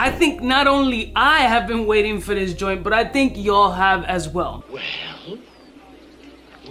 I think not only I have been waiting for this joint, but I think y'all have as well. Well,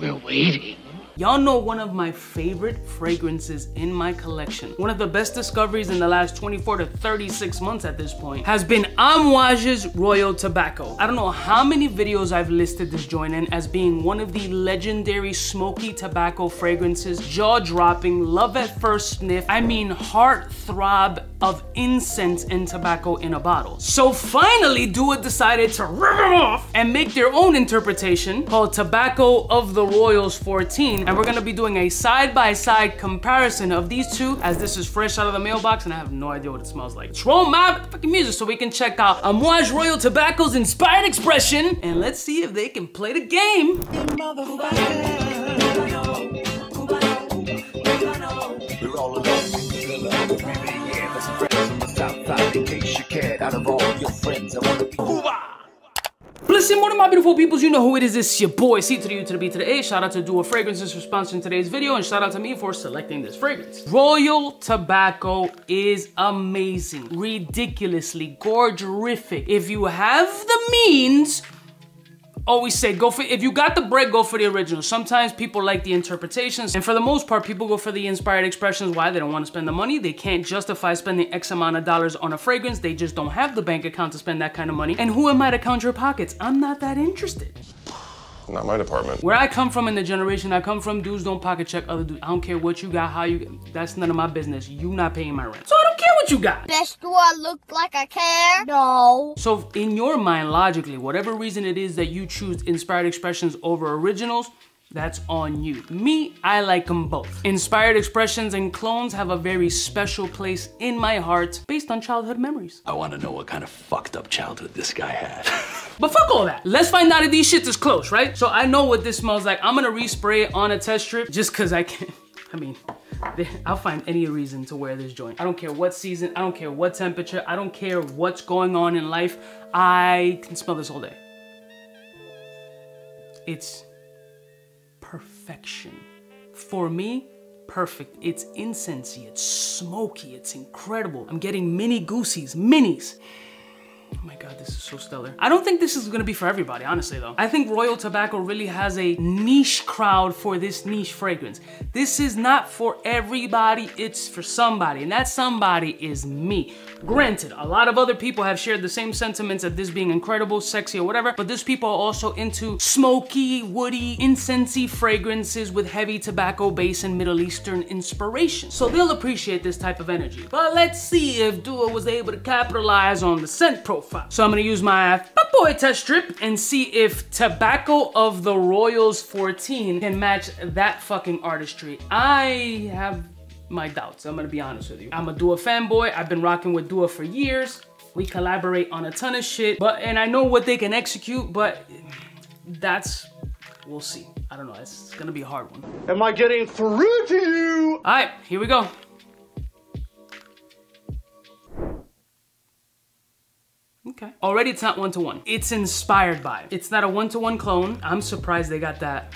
we're waiting. Y'all know one of my favorite fragrances in my collection, one of the best discoveries in the last 24 to 36 months at this point, has been 𝐼𝐼𝐍's Royal Tobacco. I don't know how many videos I've listed this joint in as being one of the legendary smoky tobacco fragrances, jaw-dropping, love at first sniff, I mean heart throb of incense and tobacco in a bottle. So finally, 𝐷UA decided to rip them off and make their own interpretation called Tobacco of the Royals 14. And we're gonna be doing a side-by-side comparison of these two, as this is fresh out of the mailbox and I have no idea what it smells like. Let's roll my fucking music so we can check out 𝗙𝐼𝐍 Royal Tobacco's inspired expression, and let's see if they can play the game. We're all alone. In case you cared, out of all your friends, I wanna be Listen, one of my beautiful peoples, you know who it is. It's your boy, C to the U to the B to the A. Shout out to 𝐷UA Fragrances for sponsoring today's video, and shout out to me for selecting this fragrance. Royal Tobacco is amazing, ridiculously gorgerific. If you have the means, always say go for, if you got the bread, go for the original. Sometimes people like the interpretations, and for the most part, people go for the inspired expressions. Why? They don't want to spend the money. They can't justify spending X amount of dollars on a fragrance. They just don't have the bank account to spend that kind of money. And who am I to count your pockets? I'm not that interested. Not my department. Where I come from, in the generation I come from, dudes don't pocket check other dudes. I don't care what you got, how you, that's none of my business. You not paying my rent. So I don't care what you got. Best, do I look like I care? No. So in your mind, logically, whatever reason it is that you choose inspired expressions over originals, that's on you. Me, I like them both. Inspired expressions and clones have a very special place in my heart based on childhood memories. I wanna know what kind of fucked up childhood this guy had. But fuck all that. Let's find out if these shits is close, right? So I know what this smells like. I'm gonna respray it on a test strip just cause I can. I mean, I'll find any reason to wear this joint. I don't care what season, I don't care what temperature, I don't care what's going on in life. I can smell this all day. It's perfection. For me, perfect. It's incensey, it's smoky, it's incredible. I'm getting mini goosies, minis. Oh my God, this is so stellar. I don't think this is gonna be for everybody, honestly though. I think Royal Tobacco really has a niche crowd for this niche fragrance. This is not for everybody, it's for somebody, and that somebody is me. Granted, a lot of other people have shared the same sentiments of this being incredible, sexy, or whatever, but this people are also into smoky, woody, incensey fragrances with heavy tobacco base and Middle Eastern inspiration. So they'll appreciate this type of energy. But let's see if 𝐷UA was able to capitalize on the scent profile. So I'm gonna use my boy test strip and see if Tobacco of the Royals 14 can match that fucking artistry. I have my doubts, I'm gonna be honest with you. I'm a 𝐷UA fanboy. I've been rocking with 𝐷UA for years. We collaborate on a ton of shit, and I know what they can execute, but we'll see. I don't know, it's gonna be a hard one. Am I getting through to you? All right, here we go. Okay. Already it's not one-to-one. It's inspired by. It's not a one-to-one clone. I'm surprised they got that.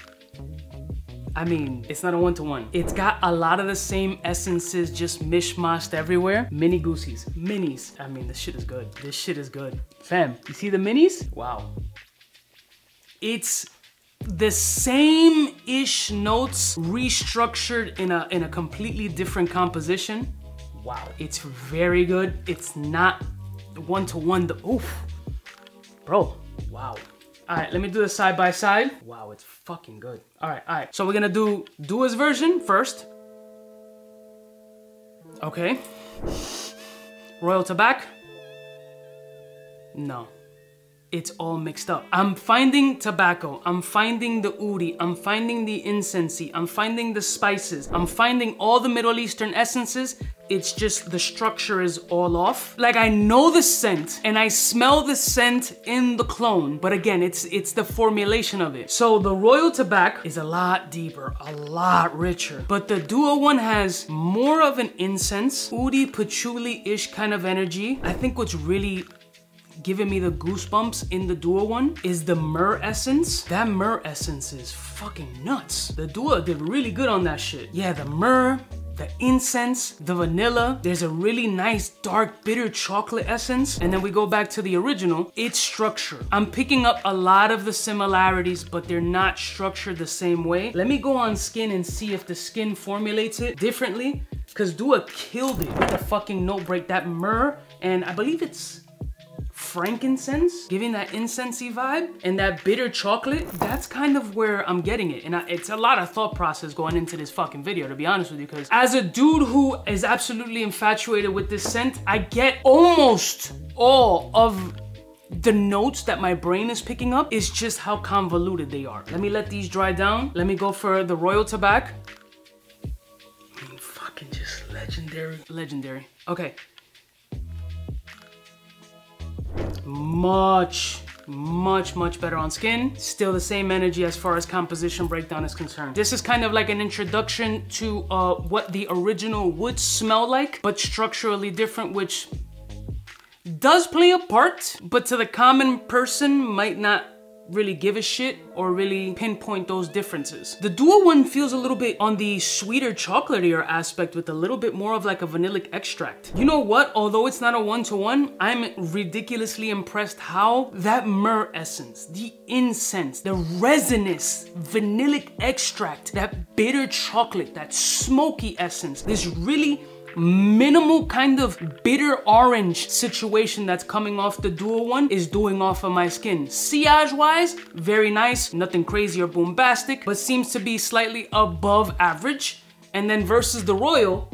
I mean, it's not a one-to-one. It's got a lot of the same essences just mishmashed everywhere. Mini goosies, minis. I mean, this shit is good. This shit is good. Fam, you see the minis? Wow. It's the same-ish notes restructured in a completely different composition. Wow, it's very good. It's not one-to-one, oof. Bro, wow. All right, let me do this side by side. Wow, it's fucking good. All right. So we're gonna do 𝐷UA's version first. Okay. Royal Tobacco. No. It's all mixed up. I'm finding tobacco, I'm finding the oudi, I'm finding the incensey, I'm finding the spices, I'm finding all the Middle Eastern essences. It's just the structure is all off. Like, I know the scent and I smell the scent in the clone, but again, it's the formulation of it. So the Royal Tobacco is a lot deeper, a lot richer, but the 𝐷UA one has more of an incense, oudi, patchouli-ish kind of energy. I think what's really giving me the goosebumps in the 𝐷UA one is the myrrh essence. That myrrh essence is fucking nuts. The 𝐷UA did really good on that shit. Yeah, the myrrh, the incense, the vanilla. There's a really nice dark bitter chocolate essence. And then we go back to the original, its structure. I'm picking up a lot of the similarities, but they're not structured the same way. Let me go on skin and see if the skin formulates it differently, because 𝗂𝐿 killed it with the fucking note break, that myrrh, and I believe it's frankincense, giving that incensey vibe, and that bitter chocolate. That's kind of where I'm getting it. And it's a lot of thought process going into this fucking video, to be honest with you, because as a dude who is absolutely infatuated with this scent, I get almost all of the notes that my brain is picking up. Is just how convoluted they are. Let me let these dry down. Let me go for the Royal Tobacco. I mean, fucking just legendary. Legendary. Okay. Much better on skin. Still the same energy as far as composition breakdown is concerned. This is kind of like an introduction to what the original would smell like, but structurally different, which does play a part, but to the common person might not really give a shit or really pinpoint those differences. The 𝗂𝐿 one feels a little bit on the sweeter, chocolatier aspect with a little bit more of like a vanillic extract. You know what? Although it's not a one-to-one, I'm ridiculously impressed how that myrrh essence, the incense, the resinous vanillic extract, that bitter chocolate, that smoky essence, this really minimal kind of bitter orange situation that's coming off the 𝗂𝐿 one is doing off of my skin. Sillage wise, very nice, nothing crazy or bombastic, but seems to be slightly above average. And then versus the Royal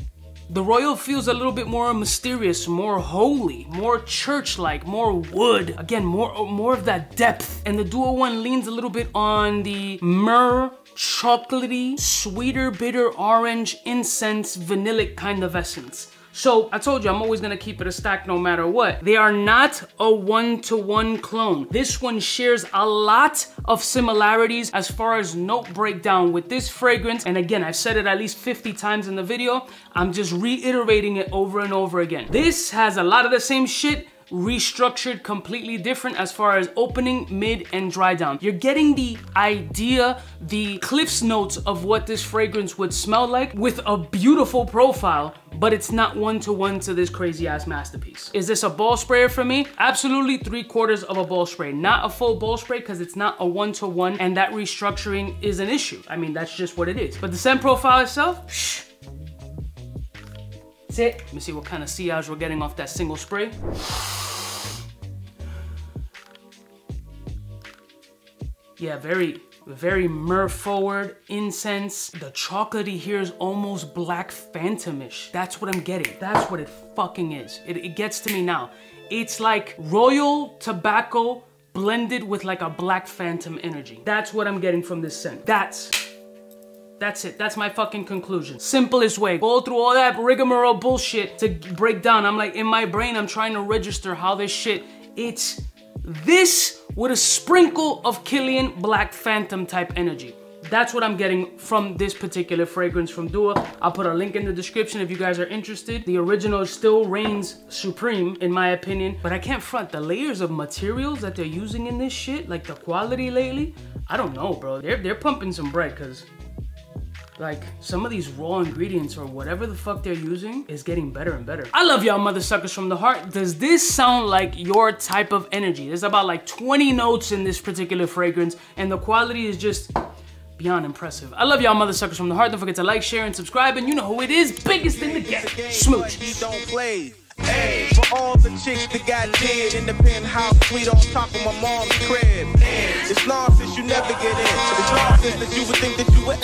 feels a little bit more mysterious, more holy, more church-like, more wood. Again, more of that depth. And the 𝗂𝐿 one leans a little bit on the myrrh, chocolatey, sweeter, bitter orange, incense, vanillic kind of essence. So I told you, I'm always gonna keep it a stack no matter what. They are not a one-to-one clone. This one shares a lot of similarities as far as note breakdown with this fragrance. And again, I've said it at least 50 times in the video. I'm just reiterating it over and over again. This has a lot of the same shit, restructured completely different as far as opening, mid, and dry down. You're getting the idea, the Cliff's notes of what this fragrance would smell like with a beautiful profile, but it's not one-to-one to this crazy ass masterpiece. Is this a ball sprayer for me? Absolutely 3/4 of a ball spray. Not a full ball spray because it's not a one-to-one, and that restructuring is an issue. I mean, that's just what it is. But the scent profile itself, shh. That's it. Let me see what kind of sillage we're getting off that single spray. Yeah, very myrrh forward, incense. The chocolatey here is almost Black Phantom-ish. That's what I'm getting. That's what it fucking is. It gets to me now. It's like Royal Tobacco blended with like a Black Phantom energy. That's what I'm getting from this scent. That's it. That's my fucking conclusion. Simplest way. Go through all that rigmarole bullshit to break down. I'm like, in my brain, I'm trying to register how this shit, it's this with a sprinkle of Killian Black Phantom type energy. That's what I'm getting from this particular fragrance from 𝗂𝐿. I'll put a link in the description if you guys are interested. The original still reigns supreme in my opinion, but I can't front the layers of materials that they're using in this shit, like the quality lately. I don't know, bro. They're pumping some bread, because like some of these raw ingredients or whatever the fuck they're using is getting better and better. I love y'all mother suckers from the heart. Does this sound like your type of energy? There's about like 20 notes in this particular fragrance, and the quality is just beyond impressive. I love y'all mother suckers from the heart. Don't forget to like, share, and subscribe, and you know who it is, biggest in the game, Smooch. Hey, for all the chicks that got dead in the penthouse suite on top of my mom's crib. It's nonsense, you never get in. It's nonsense that you would think that you would